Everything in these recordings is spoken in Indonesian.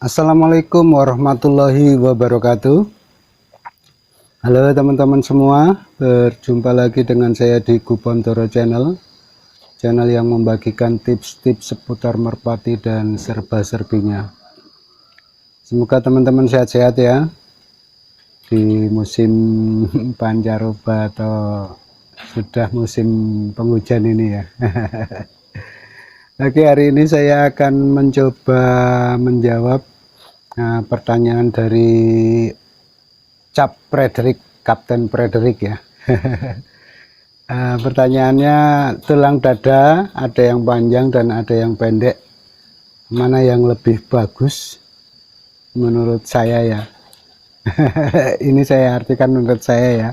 Assalamualaikum warahmatullahi wabarakatuh. Halo teman-teman semua, berjumpa lagi dengan saya di Gubontoro Channel yang membagikan tips-tips seputar merpati dan serba-serbinya. Semoga teman-teman sehat-sehat ya di musim pancaroba atau sudah musim penghujan ini ya. Oke, hari ini saya akan mencoba menjawab pertanyaan dari Kapten Frederick ya. Pertanyaannya, tulang dada ada yang panjang dan ada yang pendek, mana yang lebih bagus menurut saya ya? Ini saya artikan menurut saya ya,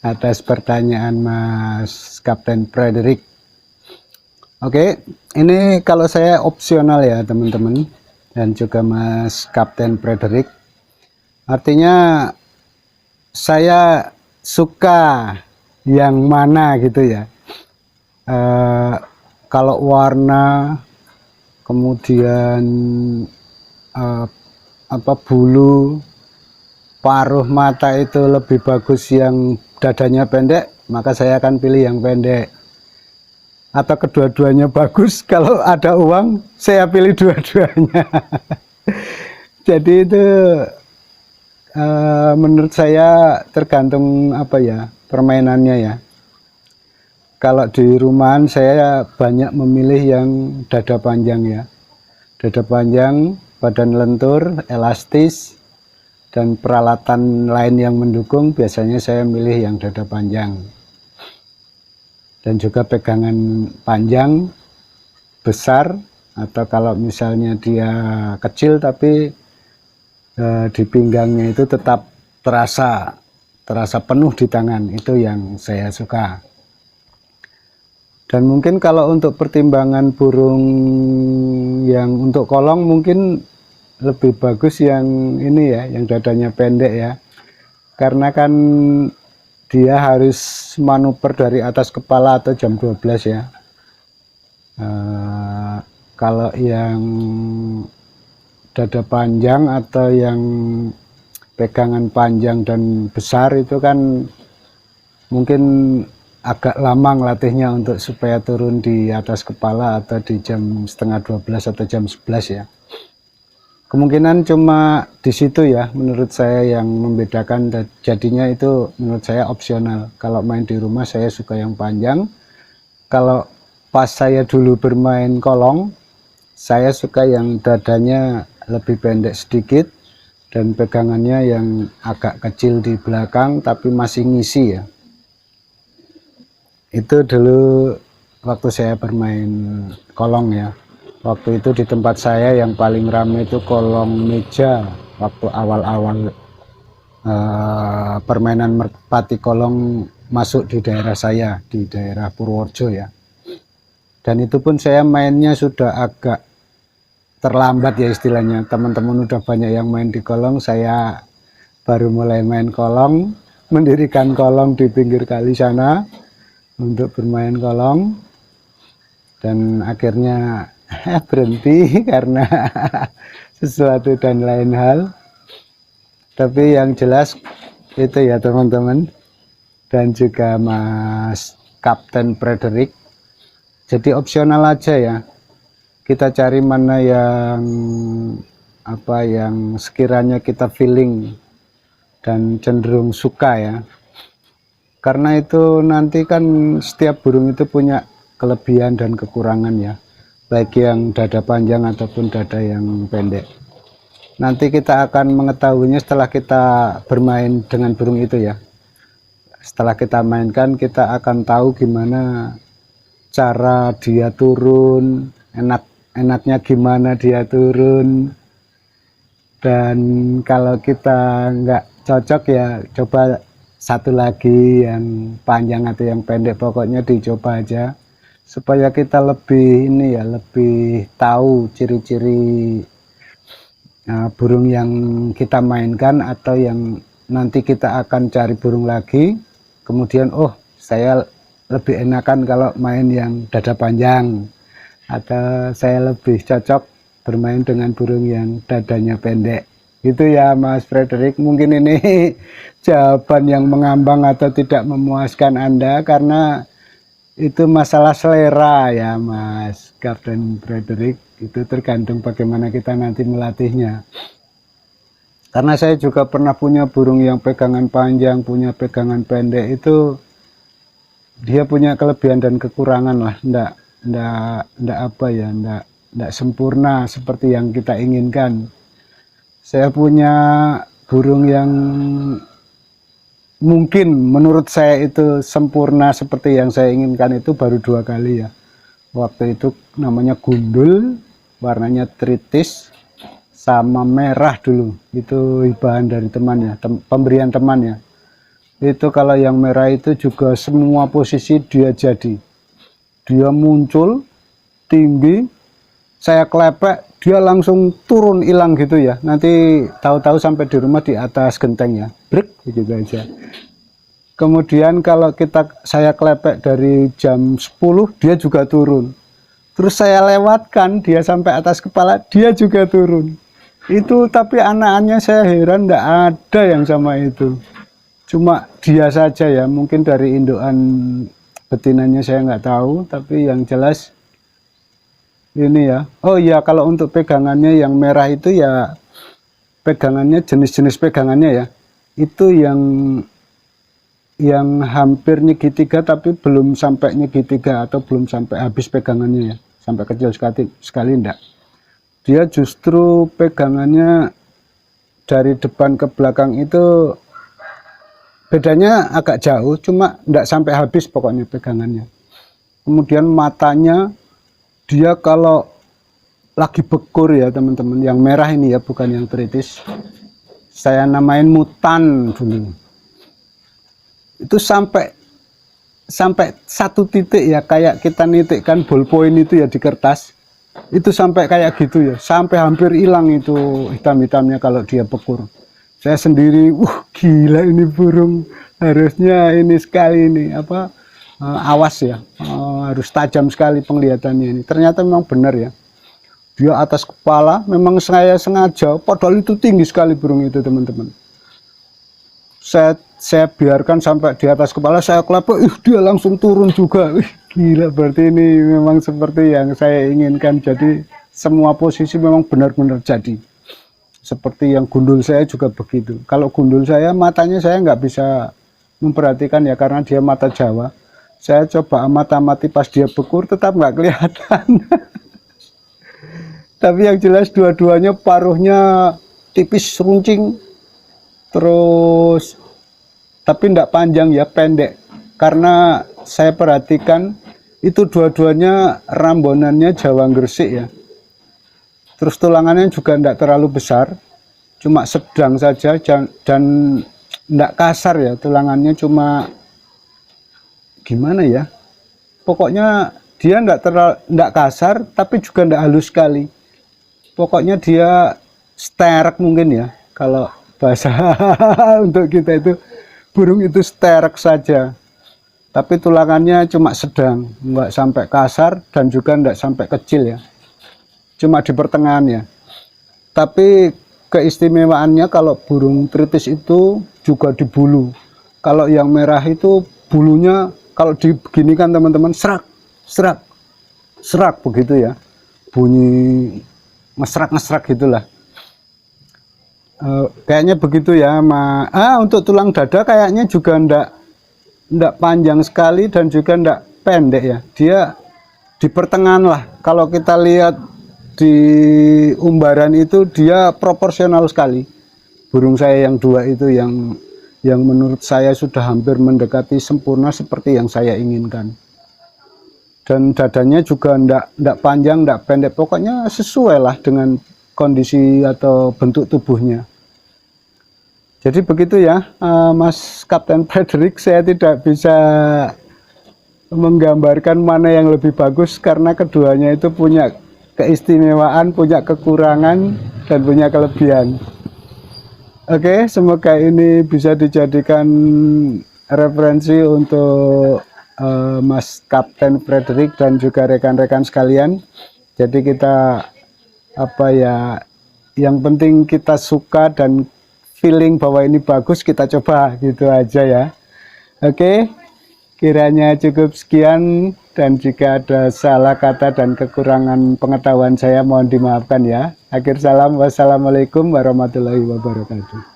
atas pertanyaan Mas Kapten Frederick. Oke, ini kalau saya opsional ya teman-teman dan juga Mas Kapten Frederick. Artinya saya suka yang mana gitu ya. Kalau warna, kemudian bulu, paruh mata itu lebih bagus yang dadanya pendek, maka saya akan pilih yang pendek. Atau kedua-duanya bagus, kalau ada uang saya pilih dua-duanya. Jadi itu menurut saya tergantung apa ya, permainannya ya. Kalau di rumahan saya banyak memilih yang dada panjang ya. Dada panjang, badan lentur, elastis, dan peralatan lain yang mendukung, biasanya saya milih yang dada panjang. Dan juga pegangan panjang, besar, atau kalau misalnya dia kecil tapi di pinggangnya itu tetap terasa penuh di tangan, itu yang saya suka. Dan mungkin kalau untuk pertimbangan burung yang untuk kolong mungkin lebih bagus yang ini ya, yang dadanya pendek ya, karena kan dia harus manuver dari atas kepala atau jam 12 ya. Kalau yang dada panjang atau yang pegangan panjang dan besar itu kan mungkin agak lama ngelatihnya untuk supaya turun di atas kepala atau di jam setengah 12 atau jam 11 ya. Kemungkinan cuma di situ ya menurut saya yang membedakan, jadinya itu menurut saya opsional. Kalau main di rumah saya suka yang panjang. Kalau pas saya dulu bermain kolong, saya suka yang dadanya lebih pendek sedikit dan pegangannya yang agak kecil di belakang tapi masih ngisi ya. Itu dulu waktu saya bermain kolong ya. Waktu itu di tempat saya yang paling ramai itu kolong meja waktu awal-awal permainan merpati kolong masuk di daerah saya, di daerah Purworejo ya. Dan itu pun saya mainnya sudah agak terlambat ya istilahnya. Teman-teman udah banyak yang main di kolong, saya baru mulai main kolong, mendirikan kolong di pinggir kali sana untuk bermain kolong, dan akhirnya berhenti karena sesuatu dan lain hal. Tapi yang jelas itu ya teman-teman dan juga Mas Kapten Frederick, jadi opsional aja ya, kita cari mana yang sekiranya kita feeling dan cenderung suka ya. Karena itu nanti kan setiap burung itu punya kelebihan dan kekurangan ya, baik yang dada panjang ataupun dada yang pendek. Nanti kita akan mengetahuinya setelah kita bermain dengan burung itu ya. Setelah kita mainkan, kita akan tahu gimana cara dia turun, enaknya gimana dia turun. Dan kalau kita nggak cocok ya coba satu lagi yang panjang atau yang pendek, pokoknya dicoba aja supaya kita lebih ini ya, lebih tahu ciri-ciri burung yang kita mainkan atau yang nanti kita akan cari burung lagi. Kemudian oh saya lebih enakan kalau main yang dada panjang, atau saya lebih cocok bermain dengan burung yang dadanya pendek. Itu ya Mas Frederick, mungkin ini jawaban yang mengambang atau tidak memuaskan Anda karena itu masalah selera ya Mas Kapten Frederick. Itu tergantung bagaimana kita nanti melatihnya. Karena saya juga pernah punya burung yang pegangan panjang, punya pegangan pendek, itu dia punya kelebihan dan kekurangan lah. Ndak apa ya, ndak sempurna seperti yang kita inginkan. Saya punya burung yang mungkin menurut saya itu sempurna seperti yang saya inginkan itu baru 2 kali ya. Waktu itu namanya gundul, warnanya tritis, sama merah dulu. Itu hibahan dari teman ya, pemberian teman ya. Itu kalau yang merah itu juga semua posisi dia jadi. Dia muncul tinggi, saya klepek, dia langsung turun hilang gitu ya. Nanti tahu-tahu sampai di rumah di atas genteng ya, brek gitu aja. Kemudian kalau saya klepek dari jam 10, dia juga turun. Terus saya lewatkan dia sampai atas kepala, dia juga turun. Itu tapi anak-anaknya saya heran, nggak ada yang sama itu. Cuma dia saja ya, mungkin dari indukan betinanya saya nggak tahu, tapi yang jelas ini ya. Oh iya, kalau untuk pegangannya yang merah itu ya, pegangannya jenis-jenis pegangannya ya, itu yang hampir nyegitiga tapi belum sampai nyegitiga atau belum sampai habis pegangannya ya, sampai kecil sekali enggak. Dia justru pegangannya dari depan ke belakang itu bedanya agak jauh, cuma enggak sampai habis pokoknya pegangannya. Kemudian matanya dia kalau lagi bekur ya teman-teman, yang merah ini ya, bukan yang tritis, saya namain mutan dulu. Itu sampai satu titik ya, kayak kita nitikkan ballpoint itu ya di kertas, itu sampai kayak gitu ya, sampai hampir hilang itu hitam-hitamnya kalau dia bekur. Saya sendiri, gila ini burung, harusnya ini sekali ini apa, awas ya, harus tajam sekali penglihatannya ini. Ternyata memang benar ya, dia atas kepala, memang saya sengaja, padahal itu tinggi sekali burung itu teman-teman. Saya biarkan sampai di atas kepala, saya klepek, dia langsung turun juga. Gila, berarti ini memang seperti yang saya inginkan. Jadi semua posisi memang benar-benar jadi. Seperti yang gundul saya juga begitu. Kalau gundul saya, matanya saya nggak bisa memperhatikan ya, karena dia mata Jawa. Saya coba amati pas dia bekur, tetap nggak kelihatan. Tapi yang jelas dua-duanya paruhnya tipis runcing, terus tapi tidak panjang ya, pendek. Karena saya perhatikan itu dua-duanya rambonannya Jawa Gresik ya. Terus tulangannya juga tidak terlalu besar, cuma sedang saja, dan tidak kasar ya, tulangannya cuma gimana ya, pokoknya dia tidak kasar tapi juga tidak halus sekali. Pokoknya dia sterek mungkin ya, kalau bahasa untuk kita itu, burung itu sterek saja, tapi tulangannya cuma sedang, nggak sampai kasar dan juga tidak sampai kecil ya, cuma di pertengahannya. Tapi keistimewaannya kalau burung tritis itu juga di bulu. Kalau yang merah itu bulunya kalau dibeginikan teman-teman, serak serak serak begitu ya, bunyi ngesrak-ngesrak gitulah. Kayaknya begitu ya. Untuk tulang dada kayaknya juga ndak panjang sekali dan juga ndak pendek ya, dia di pertengahan lah. Kalau kita lihat di umbaran itu dia proporsional sekali. Burung saya yang dua itu yang menurut saya sudah hampir mendekati sempurna seperti yang saya inginkan. Dan dadanya juga ndak panjang, ndak pendek, pokoknya sesuai lah dengan kondisi atau bentuk tubuhnya. Jadi begitu ya, Mas Kapten Frederick, saya tidak bisa menggambarkan mana yang lebih bagus karena keduanya itu punya keistimewaan, punya kekurangan, dan punya kelebihan. Oke, semoga ini bisa dijadikan referensi untuk Mas Kapten Frederick dan juga rekan-rekan sekalian. Jadi kita apa ya, yang penting kita suka dan feeling bahwa ini bagus, kita coba gitu aja ya. Oke, kiranya cukup sekian, dan jika ada salah kata dan kekurangan pengetahuan saya mohon dimaafkan ya. Akhir salam, wassalamualaikum warahmatullahi wabarakatuh.